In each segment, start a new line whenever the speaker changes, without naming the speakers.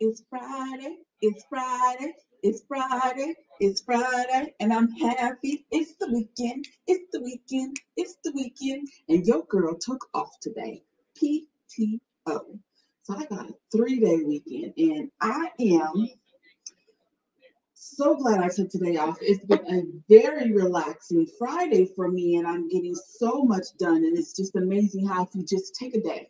It's Friday, it's Friday, it's Friday, it's Friday, and I'm happy. It's the weekend, it's the weekend, it's the weekend, and your girl took off today. PTO. So I got a 3-day weekend, and I am so glad I took today off. It's been a very relaxing Friday for me, and I'm getting so much done, and it's just amazing how if you just take a day,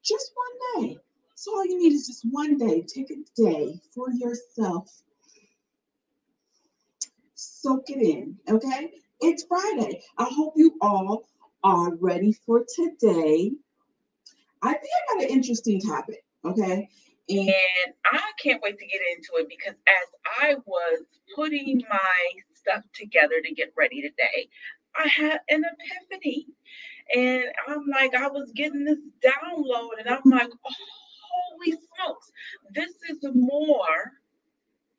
just one day. So all you need is just one day. Take a day for yourself. Soak it in, okay? It's Friday. I hope you all are ready for today. I think I got an interesting topic, okay? And I can't wait to get into it because as I was putting my stuff together to get ready today, I had an epiphany. And I'm like, I was getting this download, and I'm like, holy smokes, this is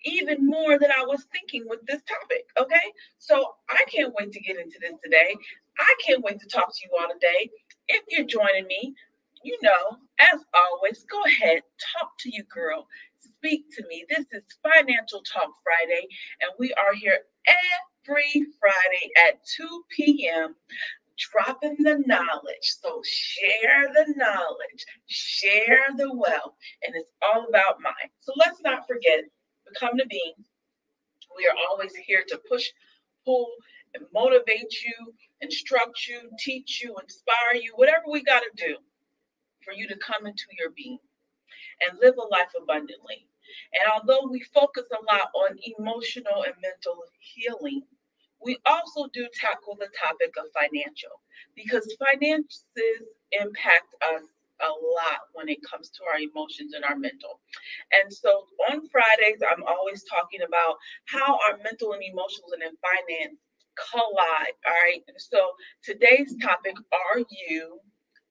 even more than I was thinking with this topic. Okay. So I can't wait to get into this today. I can't wait to talk to you all today. If you're joining me, as always, go ahead, talk to you, girl. Speak to me. This is Financial Talk Friday, and we are here every Friday at 2 p.m. dropping the knowledge. So share the knowledge, share the wealth, and it's all about mine. So let's not forget, Become the Bean. We are always here to push, pull, and motivate you, instruct you, teach you, inspire you, whatever we got to do for you to come into your being and live a life abundantly. And although we focus a lot on emotional and mental healing, we also do tackle the topic of financial because finances impact us a lot when it comes to our emotions and our mental. And so on Fridays, I'm always talking about how our mental and emotions and finance collide. All right. So today's topic, are you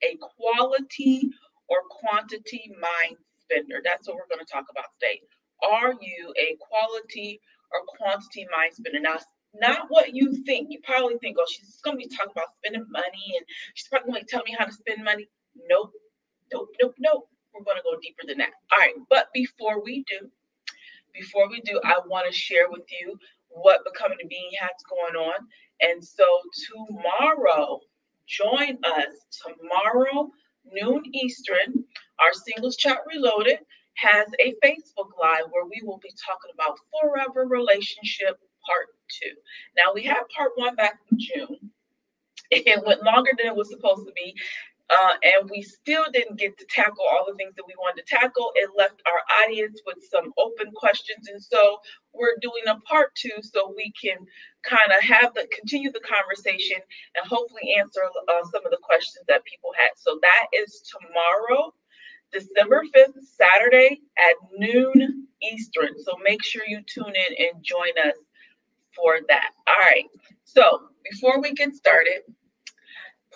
a quality or quantity mind spender? That's what we're going to talk about today. Are you a quality or quantity mind spender? Now, not what you think. You probably think, oh, she's going to be talking about spending money and she's probably going to tell me how to spend money. Nope, nope, nope, nope. We're going to go deeper than that. All right, but before we do, I want to share with you what Becoming a Being has going on. And so tomorrow, join us tomorrow, noon Eastern. Our Singles Chat Reloaded has a Facebook Live where we will be talking about Forever Relationship Part 2. Now, we had Part 1 back in June. It went longer than it was supposed to be. And we still didn't get to tackle all the things that we wanted to tackle. It left our audience with some open questions. And so we're doing a part 2 so we can kind of continue the conversation and hopefully answer some of the questions that people had. So that is tomorrow, December 5th, Saturday at noon Eastern. So make sure you tune in and join us for that. All right. So before we get started,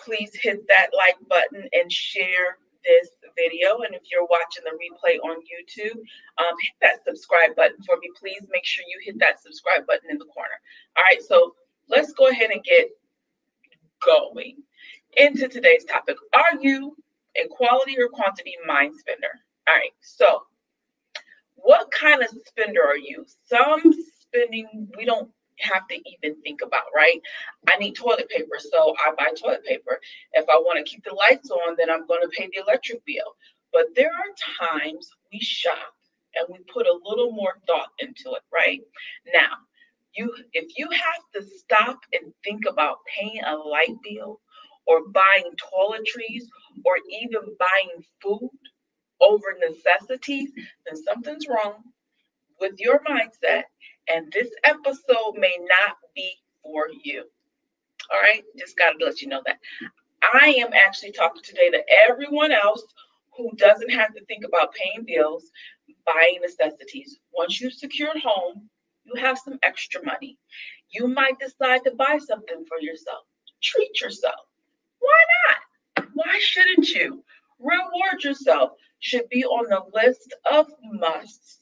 please hit that like button and share this video. And if you're watching the replay on YouTube, hit that subscribe button for me. Please make sure you hit that subscribe button in the corner. All right, so let's go ahead and get going into today's topic. Are you a quality or quantity mind spender? All right, so what kind of spender are you? Some spending we don't have to even think about, right? I need toilet paper, so I buy toilet paper. If I want to keep the lights on, then I'm going to pay the electric bill. But there are times we shop and we put a little more thought into it, right? Now, if you have to stop and think about paying a light bill or buying toiletries or even buying food over necessities, then something's wrong with your mindset, and this episode may not be for you. All right, just got to let you know that. I am actually talking today to everyone else who doesn't have to think about paying bills, buying necessities. Once you've secured home, you have some extra money. You might decide to buy something for yourself. Treat yourself. Why not? Why shouldn't you? Reward yourself should be on the list of musts.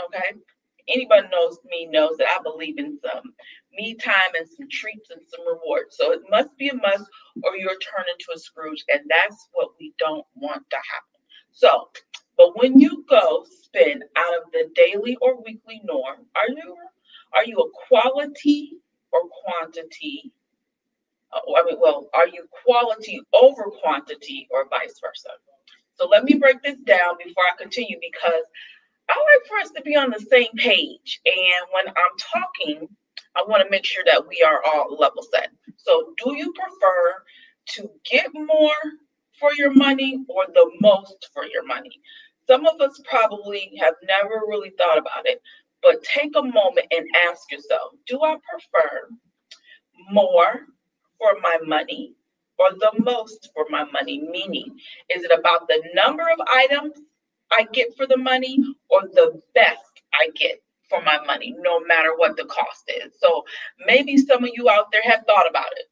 Okay, anybody knows me knows that I believe in some me time and some treats and some rewards. So it must be a must, or you're turning into a Scrooge, and that's what we don't want to happen. So But when you go spend out of the daily or weekly norm, are you a quality or quantity? Are you quality over quantity or vice versa? So let me break this down before I continue because I like for us to be on the same page. And when I'm talking, I want to make sure that we are all level set. So, do you prefer to get more for your money or the most for your money? Some of us probably have never really thought about it, but take a moment and ask yourself, do I prefer more for my money or the most for my money? Meaning, is it about the number of items I get for the money or the best I get for my money, no matter what the cost is? So maybe some of you out there have thought about it,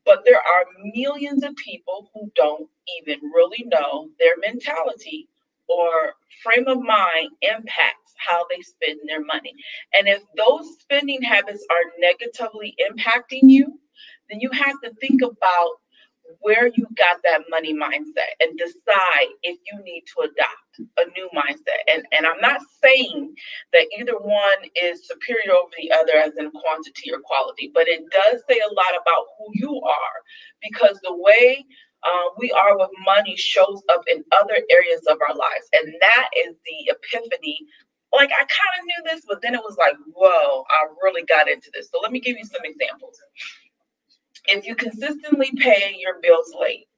but there are millions of people who don't even really know their mentality or frame of mind impacts how they spend their money. And if those spending habits are negatively impacting you, then you have to think about where you got that money mindset and decide if you need to adopt a new mindset. And I'm not saying that either one is superior over the other as in quantity or quality, but it does say a lot about who you are because the way we are with money shows up in other areas of our lives. And that is the epiphany. Like I kind of knew this, but then it was like, whoa, I really got into this. So let me give you some examples. If you consistently pay your bills late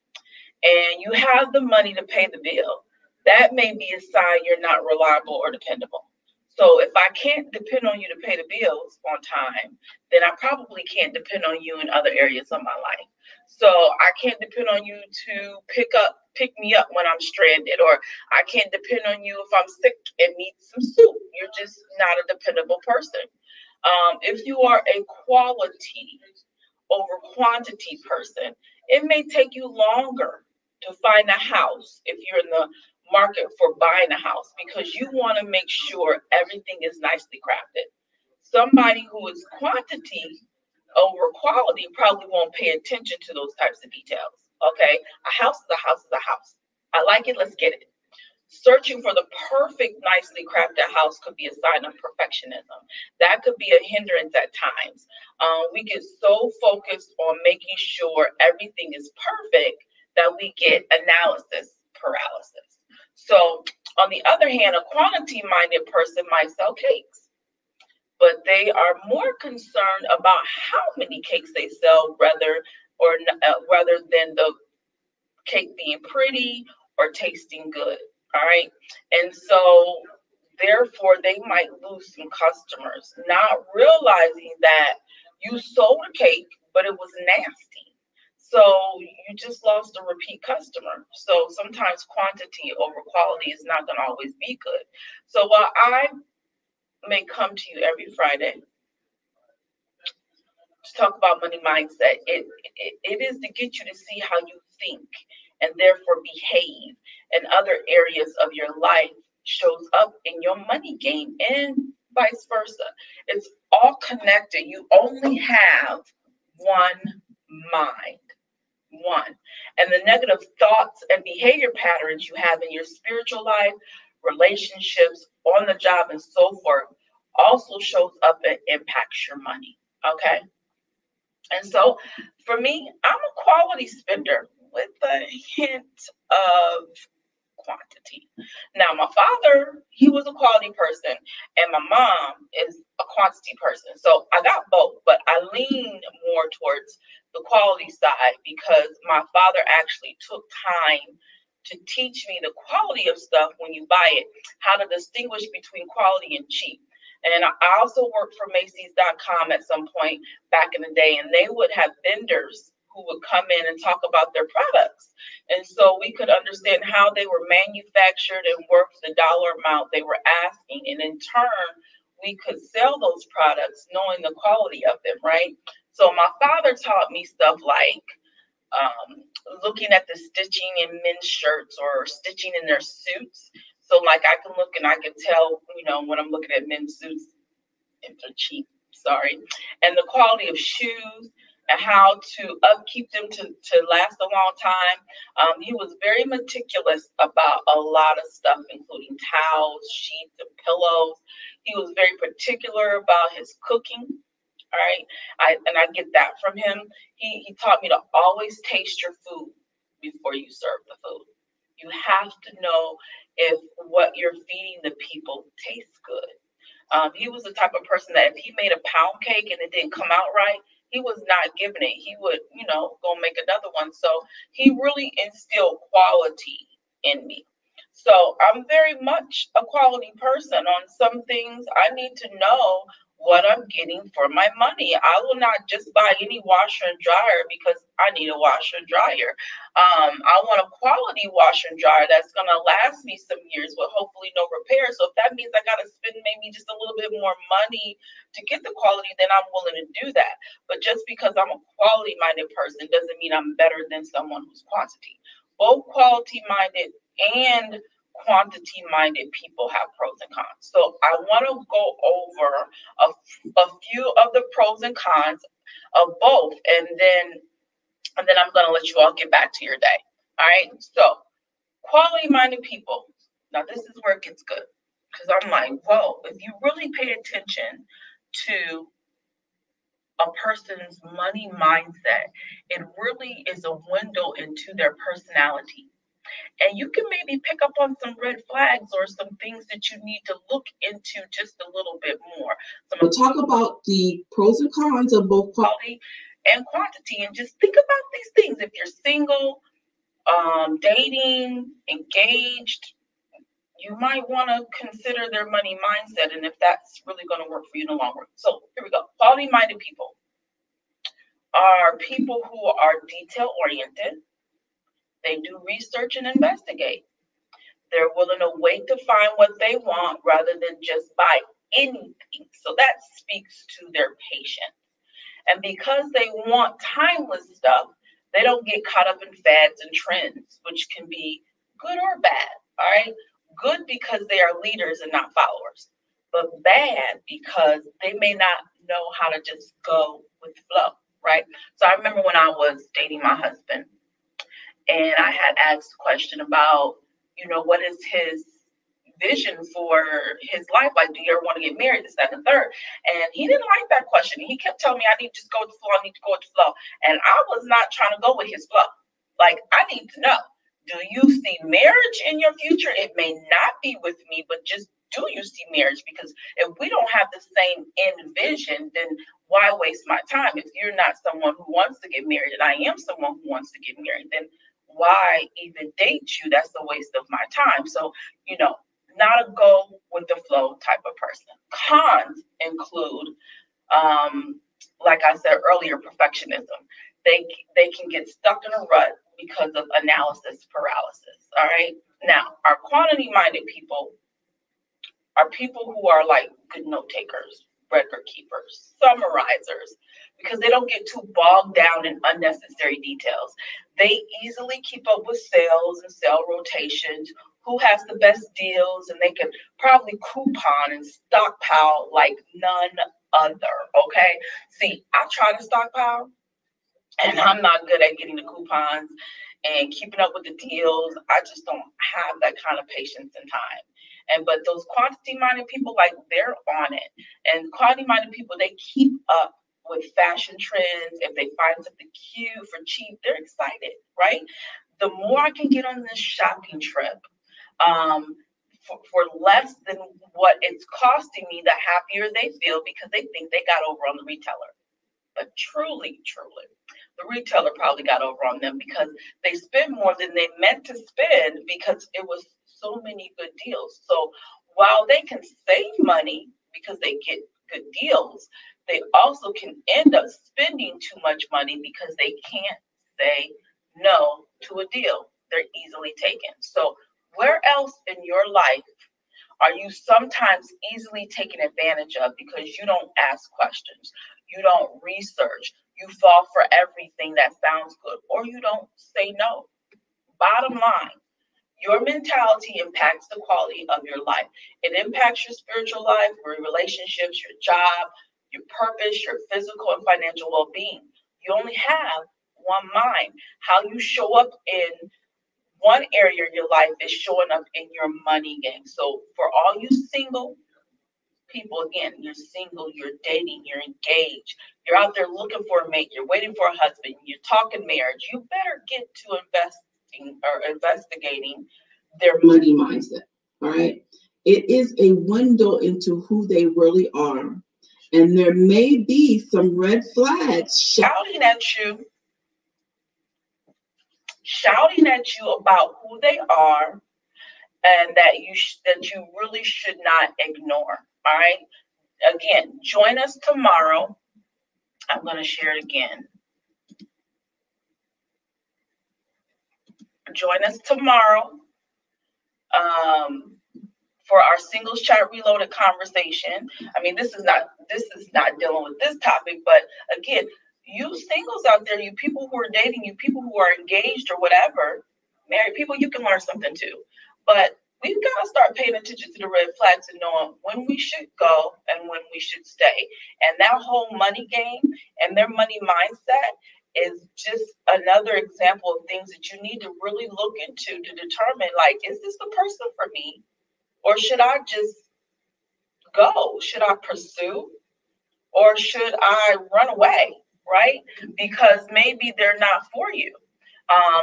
and you have the money to pay the bill, that may be a sign you're not reliable or dependable. So if I can't depend on you to pay the bills on time, then I probably can't depend on you in other areas of my life. So I can't depend on you to pick me up when I'm stranded, or I can't depend on you if I'm sick and need some soup. You're just not a dependable person. If you are a quality over quantity person, it may take you longer to find a house if you're in the market for buying a house because you want to make sure everything is nicely crafted. Somebody who is quantity over quality probably won't pay attention to those types of details. Okay, a house is a house is a house. I like it, let's get it. Searching for the perfect, nicely crafted house could be a sign of perfectionism. That could be a hindrance at times. We get so focused on making sure everything is perfect that we get analysis paralysis. So, on the other hand, a quantity minded person might sell cakes, but they are more concerned about how many cakes they sell rather than the cake being pretty or tasting good. All right. And so, therefore, they might lose some customers, not realizing that you sold a cake, but it was nasty. So, you just lost a repeat customer. So, sometimes quantity over quality is not going to always be good. So, while I may come to you every Friday to talk about money mindset, it is to get you to see how you think and therefore behave in other areas of your life shows up in your money game and vice versa. It's all connected. You only have one mind. One. And the negative thoughts and behavior patterns you have in your spiritual life, relationships, on the job, and so forth also shows up and impacts your money. Okay. And so for me, I'm a quality spender with a hint of quantity. Now, my father, he was a quality person, and my mom is a quantity person. So I got both, but I lean more towards the quality side because my father actually took time to teach me the quality of stuff when you buy it, how to distinguish between quality and cheap. And I also worked for Macy's.com at some point back in the day, and they would have vendors who would come in and talk about their products. And so we could understand how they were manufactured and worth the dollar amount they were asking. And in turn, we could sell those products knowing the quality of them, right? So my father taught me stuff like looking at the stitching in men's shirts or stitching in their suits. So like I can look and I can tell, when I'm looking at men's suits, if they're cheap, sorry. And the quality of shoes. and how to upkeep them to last a long time. He was very meticulous about a lot of stuff, including towels, sheets, and pillows. He was very particular about his cooking. All right. I get that from him. He taught me to always taste your food before you serve the food. You have to know if what you're feeding the people tastes good. He was the type of person that if he made a pound cake and it didn't come out right, he was not giving it. He would, go make another one. So he really instilled quality in me. So I'm very much a quality person. On some things, I need to know what I'm getting for my money. I will not just buy any washer and dryer because I need a washer and dryer. I want a quality washer and dryer that's going to last me some years with hopefully no repair. So if that means I got to spend maybe just a little bit more money to get the quality, then I'm willing to do that. But just because I'm a quality minded person doesn't mean I'm better than someone who's quantity. Both quality minded and quantity minded people have pros and cons. So I want to go over a few of the pros and cons of both, and then I'm going to let you all get back to your day. All right. So, quality minded people. Now, this is where it gets good because I'm like, whoa, if you really pay attention to a person's money mindset, it really is a window into their personality. And you can maybe pick up on some red flags or some things that you need to look into just a little bit more. So, I'm going to talk about the pros and cons of both quality and quantity, and just think about these things. If you're single, dating, engaged, you might want to consider their money mindset and if that's really going to work for you in the long run. So here we go. Quality minded people are people who are detail oriented. They do research and investigate. They're willing to wait to find what they want rather than just buy anything. So that speaks to their patience. And because they want timeless stuff, they don't get caught up in fads and trends, which can be good or bad. All right. Good because they are leaders and not followers, but bad because they may not know how to just go with the flow. Right. So I remember when I was dating my husband and I had asked a question about, what is his vision for his life? Like, do you ever want to get married? This, that, and the third. And he didn't like that question. He kept telling me I need to just go with the flow. I need to go with the flow. And I was not trying to go with his flow. Like, I need to know, do you see marriage in your future? It may not be with me, but just do you see marriage? Because if we don't have the same end vision, then why waste my time? If you're not someone who wants to get married and I am someone who wants to get married, then why even date you? That's a waste of my time. So, not a go with the flow type of person. Cons include, like I said earlier, perfectionism. They can get stuck in a rut because of analysis paralysis. All right. Now, our quantity minded people are people who are like good note takers, record keepers, summarizers, because they don't get too bogged down in unnecessary details. They easily keep up with sales and sale rotations, who has the best deals, and they can probably coupon and stockpile like none other. Okay. See, I try to stockpile and I'm not good at getting the coupons and keeping up with the deals. I just don't have that kind of patience and time. But those quantity minded people, like, they're on it. And quantity minded people, they keep up with fashion trends. If they find something cute for cheap, they're excited, right? The more I can get on this shopping trip, for less than what it's costing me, the happier they feel because they think they got over on the retailer. But truly, the retailer probably got over on them because they spend more than they meant to spend because it was so many good deals. So while they can save money because they get good deals, they also can end up spending too much money because they can't say no to a deal. They're easily taken. So where else in your life are you sometimes easily taken advantage of because you don't ask questions, you don't research, you fall for everything that sounds good, or you don't say no? Bottom line, your mentality impacts the quality of your life. It impacts your spiritual life, your relationships, your job, your purpose, your physical and financial well-being. You only have one mind. How you show up in one area of your life is showing up in your money game. So for all you single people, again, you're single, you're dating, you're engaged, you're out there looking for a mate, you're waiting for a husband, you're talking marriage, you better get to investing or investigating their money mindset. All right. It is a window into who they really are. And there may be some red flags shouting at you about who they are, and that you really should not ignore. All right. Again, join us tomorrow. I'm going to share it again. Join us tomorrow for our Singles Chat Reloaded conversation. I mean, this is not dealing with this topic, but again, you singles out there, you people who are dating, you people who are engaged or whatever, married people, you can learn something too. But we've got to start paying attention to the red flags and knowing when we should go and when we should stay. And that whole money game and their money mindset is just another example of things that you need to really look into to determine, like, is this the person for me? Or should I just go? Should I pursue? Or should I run away? Right? Because maybe they're not for you.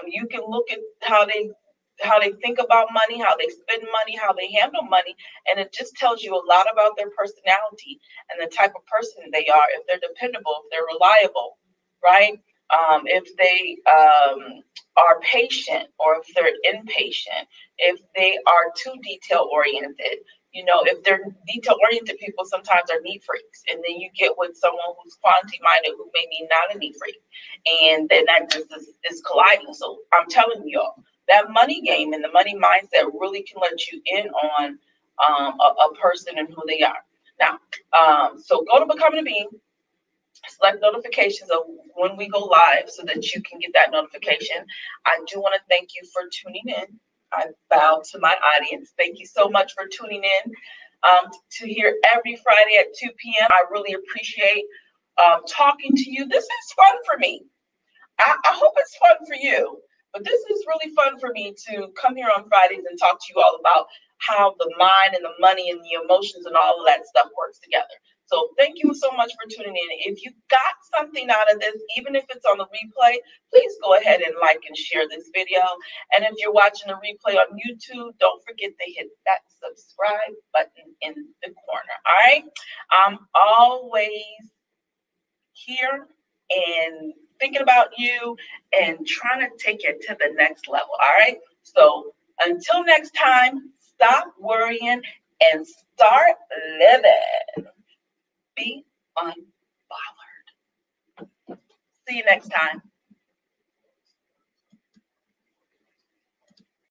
You can look at how they think about money, how they spend money, how they handle money, and it just tells you a lot about their personality and the type of person they are. If they're dependable, if they're reliable, right? If they are patient, or if they're impatient, if they are too detail oriented. You know, if they're detail oriented, people sometimes are neat freaks, and then you get with someone who's quantity minded, who may be not a neat freak, and then that just is colliding. So I'm telling y'all, that money game and the money mindset really can let you in on a person and who they are. Now, so go to Becoming a Being, select notifications of when we go live so that you can get that notification. I do want to thank you for tuning in. I bow to my audience. Thank you so much for tuning in to hear every Friday at 2 p.m. I really appreciate talking to you. This is fun for me. I hope it's fun for you, but this is really fun for me to come here on Fridays and talk to you all about how the mind and the money and the emotions and all of that stuff works together. So thank you so much for tuning in. If you got something out of this, even if it's on the replay, please go ahead and like and share this video. And if you're watching the replay on YouTube, don't forget to hit that subscribe button in the corner. All right. I'm always here and thinking about you and trying to take it to the next level. All right. So until next time, stop worrying and start living. Be unbothered. See you next time.